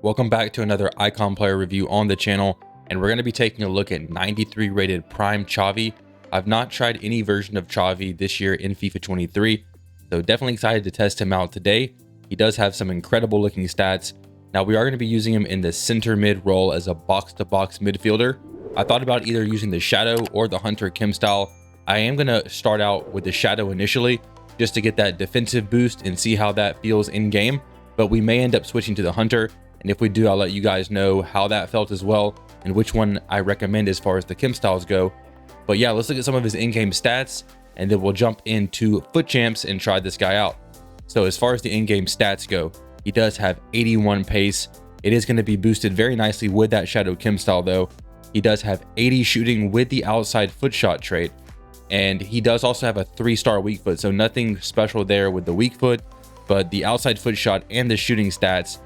Welcome back to another icon player review on the channel, and we're going to be taking a look at 93 rated prime Xavi. I've not tried any version of Xavi this year in FIFA 23, so definitely excited to test him out today. He does have some incredible looking stats. Now we are going to be using him in the center mid role as a box-to-box midfielder. I thought about either using the Shadow or the Hunter Kim style. I am going to start out with the Shadow initially, just to get that defensive boost and see how that feels in game, but we may end up switching to the Hunter. And if we do, I'll let you guys know how that felt as well and which one I recommend as far as the Kim styles go. But yeah, let's look at some of his in-game stats and then we'll jump into FUT Champs and try this guy out. So as far as the in-game stats go, he does have 81 pace. It is going to be boosted very nicely with that Shadow Kim style though. He does have 80 shooting with the outside foot shot trait. And he does also have a 3-star weak foot. So nothing special there with the weak foot, but the outside foot shot and the shooting stats,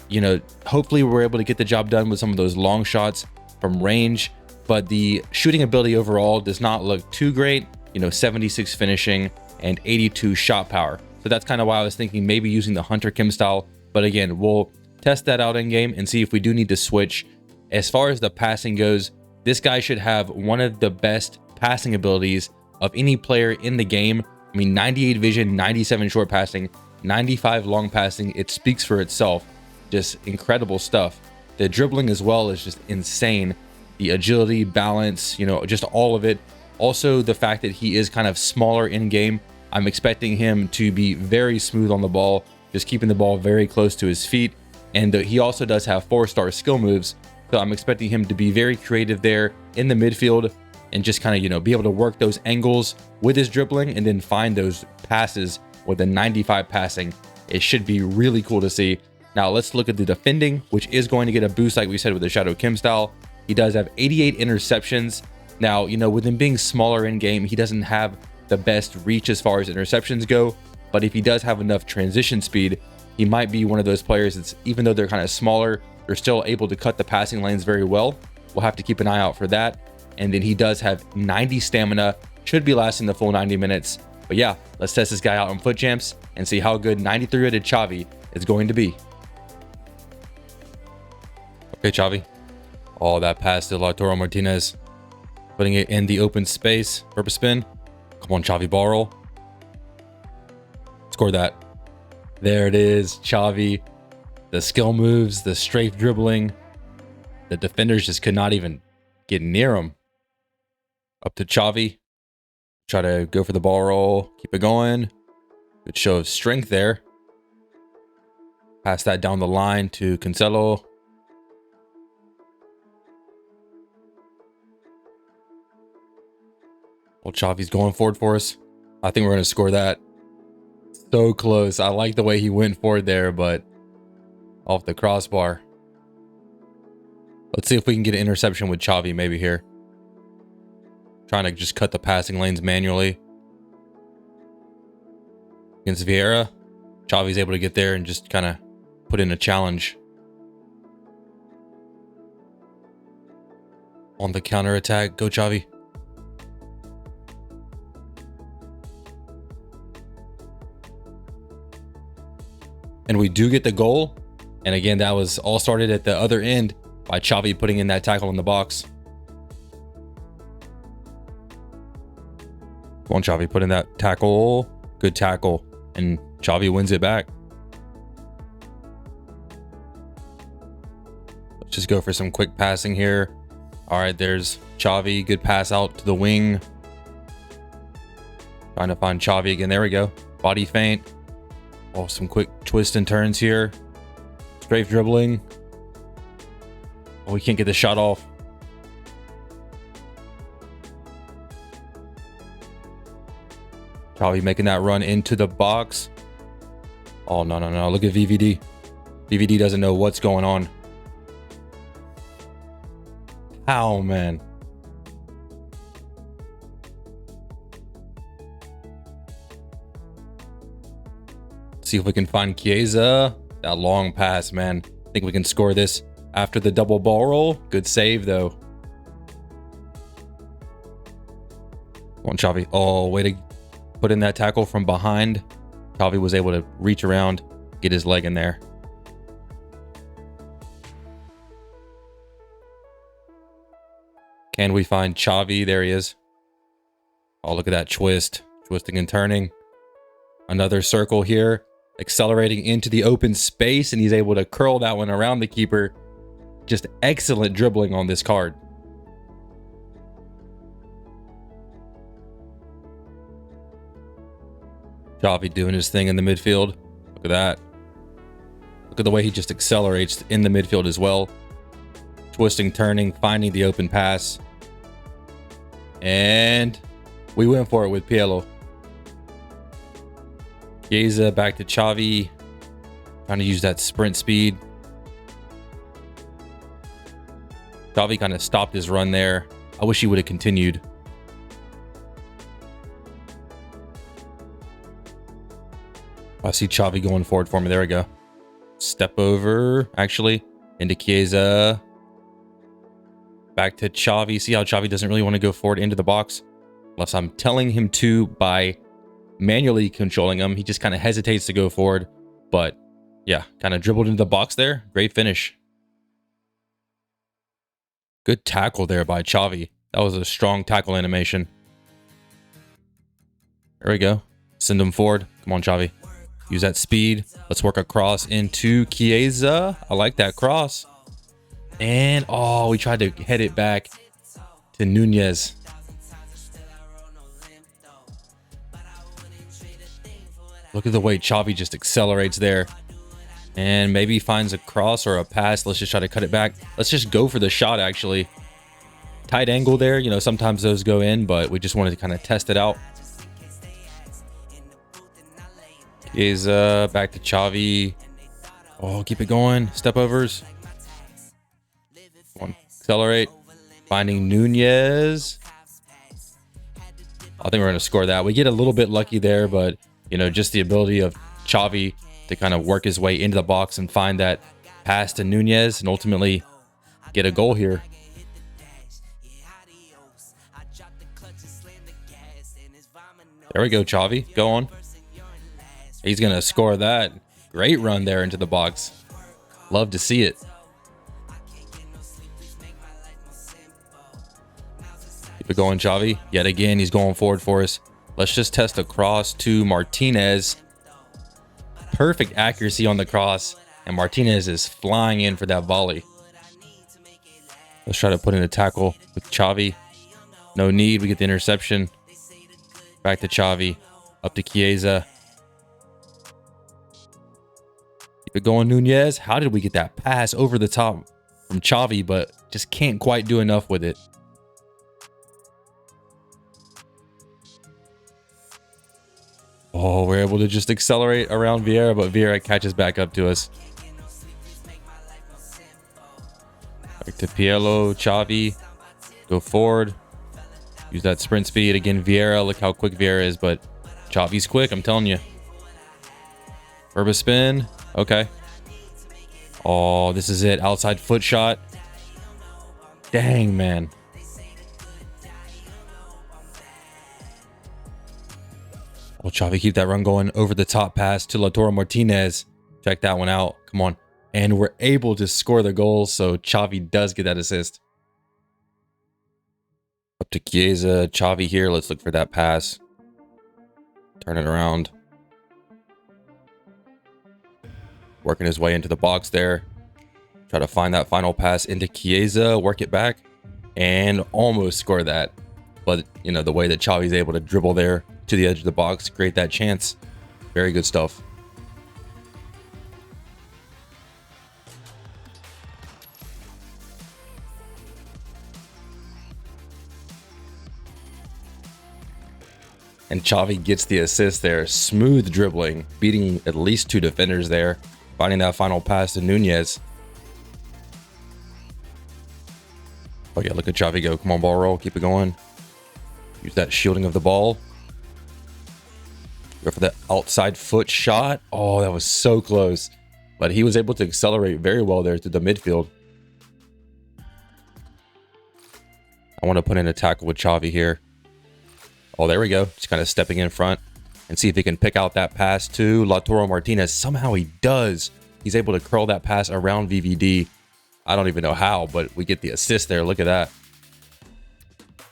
you know, hopefully we're able to get the job done with some of those long shots from range, but the shooting ability overall does not look too great. You know, 76 finishing and 82 shot power. So that's kind of why I was thinking maybe using the Hunter Kim style. But again, we'll test that out in game and see if we do need to switch. As far as the passing goes, this guy should have one of the best passing abilities of any player in the game. I mean, 98 vision, 97 short passing, 95 long passing. It speaks for itself. Just incredible stuff. The dribbling as well is just insane. The agility, balance, you know, just all of it. Also the fact that he is kind of smaller in game, I'm expecting him to be very smooth on the ball, just keeping the ball very close to his feet. And he also does have 4-star skill moves, so I'm expecting him to be very creative there in the midfield and just kind of, you know, be able to work those angles with his dribbling and then find those passes with a 95 passing. It should be really cool to see. Now let's look at the defending, which is going to get a boost like we said with the Shadow Kim style. He does have 88 interceptions. Now, you know, with him being smaller in game, he doesn't have the best reach as far as interceptions go, but if he does have enough transition speed, he might be one of those players that's, even though they're kind of smaller, they're still able to cut the passing lanes very well. We'll have to keep an eye out for that. And then he does have 90 stamina, should be lasting the full 90 minutes. But yeah, let's test this guy out on FUT Champs and see how good 93 rated Xavi is going to be. Okay, Xavi. Oh, that pass to Lautaro Martinez. Putting it in the open space. Purpose spin. Come on, Xavi, ball roll. Score that. There it is, Xavi. The skill moves, the strafe dribbling. The defenders just could not even get near him. Up to Xavi. Try to go for the ball roll. Keep it going. Good show of strength there. Pass that down the line to Cancelo. Well, Xavi's going forward for us. I think we're going to score that. So close. I like the way he went forward there, but off the crossbar. Let's see if we can get an interception with Xavi maybe here. Trying to just cut the passing lanes manually. Against Vieira, Xavi's able to get there and just kind of put in a challenge. On the counter attack, go Xavi. And we do get the goal. And again, that was all started at the other end by Xavi putting in that tackle in the box. Come on, Xavi, put in that tackle. Good tackle. And Xavi wins it back. Let's just go for some quick passing here. All right, there's Xavi. Good pass out to the wing. Trying to find Xavi again. There we go. Body feint. Oh, some quick twists and turns here. Strafe dribbling. Oh, we can't get the shot off. Xavi making that run into the box. Oh, no, no, no. Look at VVD. VVD doesn't know what's going on. How, man? See if we can find Chiesa. That long pass, man. I think we can score this after the double ball roll. Good save, though. Come on, Xavi. Oh, way to put in that tackle from behind. Xavi was able to reach around, get his leg in there. Can we find Xavi? There he is. Oh, look at that twist. Twisting and turning. Another circle here. Accelerating into the open space, and he's able to curl that one around the keeper. Just excellent dribbling on this card. Xavi doing his thing in the midfield. Look at that. Look at the way he just accelerates in the midfield as well. Twisting, turning, finding the open pass. And we went for it with Pielo. Chiesa back to Xavi. Trying to use that sprint speed. Xavi kind of stopped his run there. I wish he would have continued. I see Xavi going forward for me. There we go. Step over, actually, into Chiesa. Back to Xavi. See how Xavi doesn't really want to go forward into the box? Unless I'm telling him to by manually controlling him. He just kind of hesitates to go forward. But yeah, kind of dribbled into the box there. Great finish. Good tackle there by Xavi. That was a strong tackle animation. There we go. Send him forward. Come on, Xavi. Use that speed. Let's work across into Chiesa. I like that cross. And, oh, we tried to head it back to Nunez. Look at the way Xavi just accelerates there. And maybe finds a cross or a pass. Let's just try to cut it back. Let's just go for the shot, actually. Tight angle there. You know, sometimes those go in, but we just wanted to kind of test it out. Chiesa back to Xavi. Oh, keep it going. Step overs. Come on, accelerate. Finding Nunez. I think we're going to score that. We get a little bit lucky there, but, you know, just the ability of Xavi to kind of work his way into the box and find that pass to Nunez and ultimately get a goal here. There we go, Xavi. Go on. He's going to score that. Great run there into the box. Love to see it. Keep it going, Xavi. Yet again, he's going forward for us. Let's just test a cross to Martinez. Perfect accuracy on the cross. And Martinez is flying in for that volley. Let's try to put in a tackle with Xavi. No need. We get the interception. Back to Xavi. Up to Chiesa. Keep it going, Nunez. How did we get that pass over the top from Xavi, but just can't quite do enough with it? Oh, we're able to just accelerate around Vieira, but Vieira catches back up to us. Back to Pielo, Xavi. Go forward. Use that sprint speed. Again, Vieira. Look how quick Vieira is, but Xavi's quick, I'm telling you. Verba spin. Okay. Oh, this is it. Outside foot shot. Dang, man. Well, Xavi, keep that run going. Over the top pass to Lautaro Martinez. Check that one out. Come on. And we're able to score the goal, so Xavi does get that assist. Up to Chiesa. Xavi here. Let's look for that pass. Turn it around. Working his way into the box there. Try to find that final pass into Chiesa. Work it back. And almost score that. But, you know, the way that Xavi's able to dribble there to the edge of the box, create that chance. Very good stuff. And Xavi gets the assist there. Smooth dribbling, beating at least two defenders there. Finding that final pass to Nunez. Oh yeah, look at Xavi go. Come on, ball roll. Keep it going. Use that shielding of the ball. Go for the outside foot shot. Oh, that was so close. But he was able to accelerate very well there to the midfield. I want to put in a tackle with Xavi here. Oh, there we go. Just kind of stepping in front and see if he can pick out that pass to Lautaro Martinez. Somehow he does. He's able to curl that pass around VVD. I don't even know how, but we get the assist there. Look at that.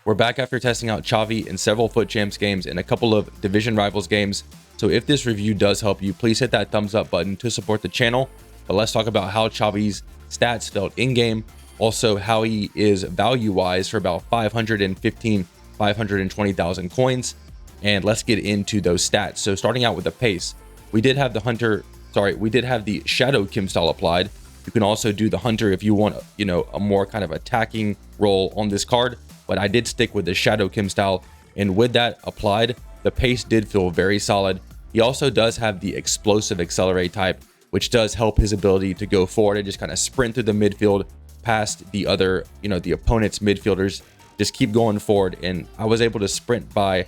We're back after testing out Xavi in several FUT Champs games and a couple of Division Rivals games. So if this review does help you, please hit that thumbs up button to support the channel. But let's talk about how Xavi's stats felt in-game, also how he is value-wise for about 520,000 coins. And let's get into those stats. So starting out with the pace, we did have the Shadow Kim style applied. You can also do the Hunter if you want, a more kind of attacking role on this card. But I did stick with the Shadow Kim style, and with that applied, the pace did feel very solid. He also does have the Explosive Accelerate type, which does help his ability to go forward and just kind of sprint through the midfield past the other, the opponent's midfielders. Just keep going forward, and I was able to sprint by,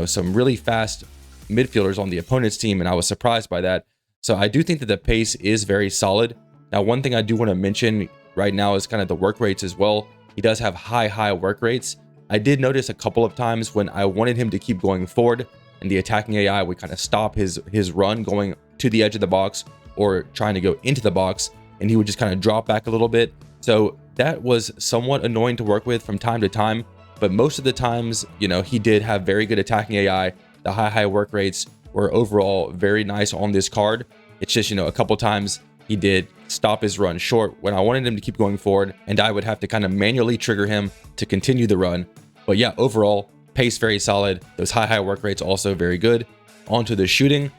some really fast midfielders on the opponent's team, and I was surprised by that. So I do think that the pace is very solid. Now, one thing I do want to mention right now is kind of the work rates as well. He does have high work rates. I did notice a couple of times when I wanted him to keep going forward and the attacking AI would kind of stop his run going to the edge of the box or trying to go into the box, and he would just kind of drop back a little bit. So that was somewhat annoying to work with from time to time, but most of the times, he did have very good attacking AI. The high work rates were overall very nice on this card. It's just, a couple times he did stop his run short when I wanted him to keep going forward, and I would have to kind of manually trigger him to continue the run. But yeah, overall, pace very solid. Those high work rates also very good. Onto the shooting.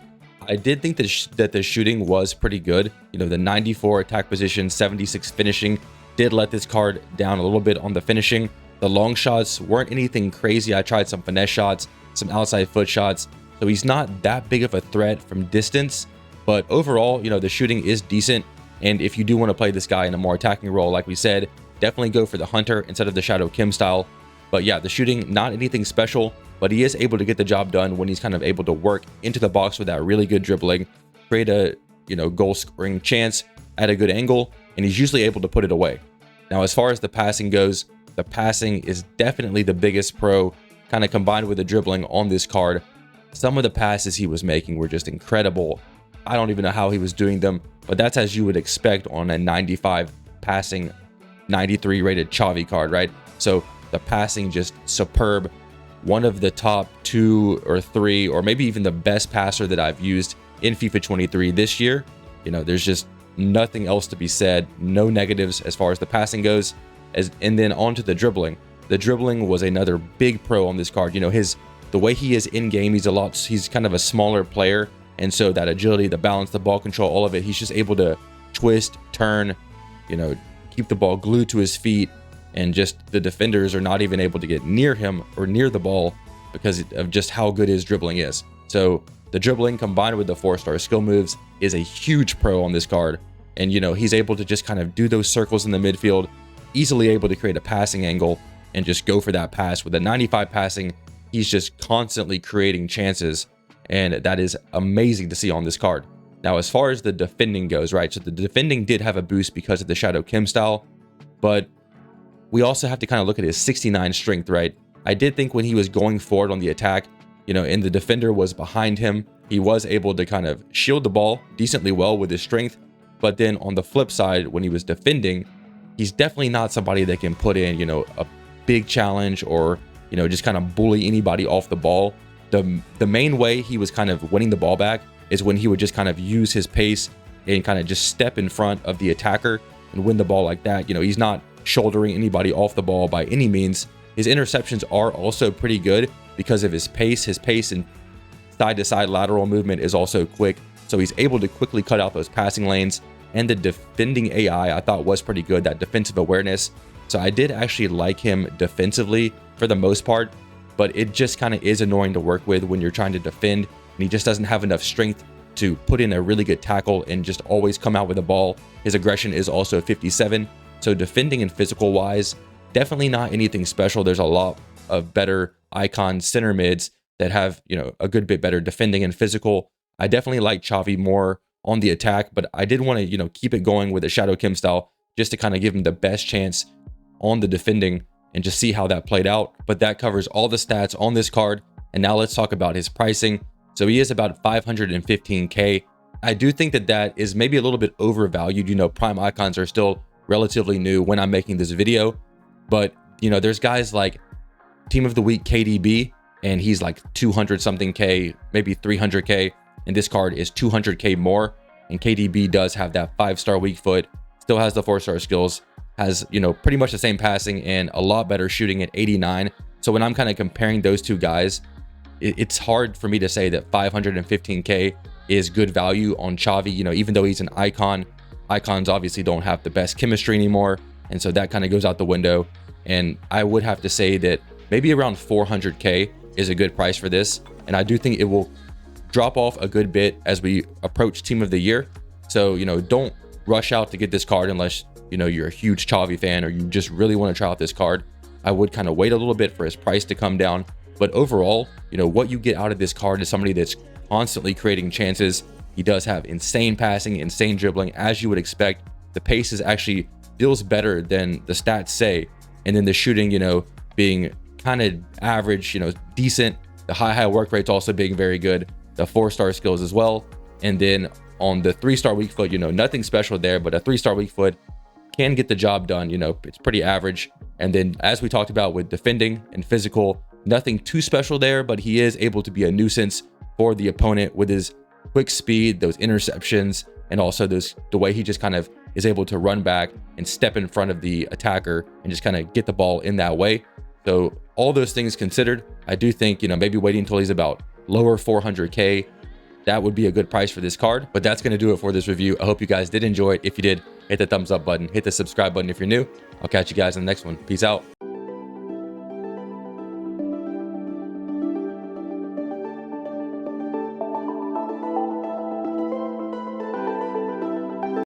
I did think that the shooting was pretty good. The 94 attack position, 76 finishing did let this card down a little bit on the finishing. The long shots weren't anything crazy. I tried some finesse shots, some outside foot shots. So he's not that big of a threat from distance. But overall, the shooting is decent. And if you do want to play this guy in a more attacking role, like we said, definitely go for the Hunter instead of the Shadow Kim style. But yeah, the shooting, not anything special, but he is able to get the job done when he's kind of able to work into the box with that really good dribbling, create a, goal scoring chance at a good angle, and he's usually able to put it away. Now, as far as the passing goes, the passing is definitely the biggest pro, kind of combined with the dribbling on this card. Some of the passes he was making were just incredible. I don't even know how he was doing them, but that's as you would expect on a 95 passing, 93 rated Xavi card, right? So the passing just superb. One of the top 2 or 3, or maybe even the best passer that I've used in FIFA 23 this year. There's just nothing else to be said. No negatives as far as the passing goes. And then onto the dribbling. The dribbling was another big pro on this card. The way he is in game, he's kind of a smaller player. And so that agility, the balance, the ball control, all of it, he's just able to twist, turn, keep the ball glued to his feet. And just the defenders are not even able to get near him or near the ball because of just how good his dribbling is. So the dribbling combined with the 4-star skill moves is a huge pro on this card. And, he's able to just kind of do those circles in the midfield, easily able to create a passing angle and just go for that pass. With a 95 passing, he's just constantly creating chances. And that is amazing to see on this card. Now, as far as the defending goes, right? So the defending did have a boost because of the Shadow Kim style, but we also have to kind of look at his 69 strength, right? I did think when he was going forward on the attack, and the defender was behind him, he was able to kind of shield the ball decently well with his strength. But then on the flip side, when he was defending, he's definitely not somebody that can put in, a big challenge or, just kind of bully anybody off the ball. The main way he was kind of winning the ball back is when he would just kind of use his pace and kind of just step in front of the attacker and win the ball like that. He's not shouldering anybody off the ball by any means. His interceptions are also pretty good because of his pace. His pace and side-to-side lateral movement is also quick. So he's able to quickly cut out those passing lanes. And the defending AI I thought was pretty good, that defensive awareness. So I did actually like him defensively for the most part, but it just kind of is annoying to work with when you're trying to defend and he just doesn't have enough strength to put in a really good tackle and just always come out with the ball. His aggression is also 57. So defending and physical wise, definitely not anything special. There's a lot of better icon center mids that have, a good bit better defending and physical. I definitely like Xavi more on the attack, but I did want to, keep it going with the Shadow Kim style just to kind of give him the best chance on the defending and just see how that played out. But that covers all the stats on this card. And now let's talk about his pricing. So he is about 515K. I do think that is maybe a little bit overvalued. Prime icons are still relatively new when I'm making this video, but there's guys like team of the week KDB, and he's like 200 something K, maybe 300K, and this card is 200K more. And KDB does have that 5-star weak foot, still has the 4-star skills, has, you know, pretty much the same passing and a lot better shooting at 89. So when I'm kind of comparing those two guys, it's hard for me to say that 515K is good value on Xavi. You know, even though he's an icon, icons obviously don't have the best chemistry anymore, and so that kind of goes out the window. And I would have to say that maybe around 400K is a good price for this, and I do think it will drop off a good bit as we approach team of the year. So, you know, don't rush out to get this card unless, you know, you're a huge Xavi fan or you just really want to try out this card. I would kind of wait a little bit for his price to come down. But overall, you know, what you get out of this card is somebody that's constantly creating chances. He does have insane passing, insane dribbling, as you would expect. The pace is actually feels better than the stats say. And then the shooting, you know, being kind of average, you know, decent. The high work rate's also being very good. The 4-star skills as well. And then on the 3-star weak foot, you know, nothing special there, but a 3-star weak foot can get the job done. You know, it's pretty average. And then as we talked about with defending and physical, nothing too special there, but he is able to be a nuisance for the opponent with his quick speed, those interceptions, and also the way he just kind of is able to run back and step in front of the attacker and just kind of get the ball in that way. So all those things considered, I do think, you know, maybe waiting until he's about lower 400K, that would be a good price for this card. But that's going to do it for this review. I hope you guys did enjoy it. If you did, hit the thumbs up button, hit the subscribe button if you're new. I'll catch you guys in the next one. Peace out.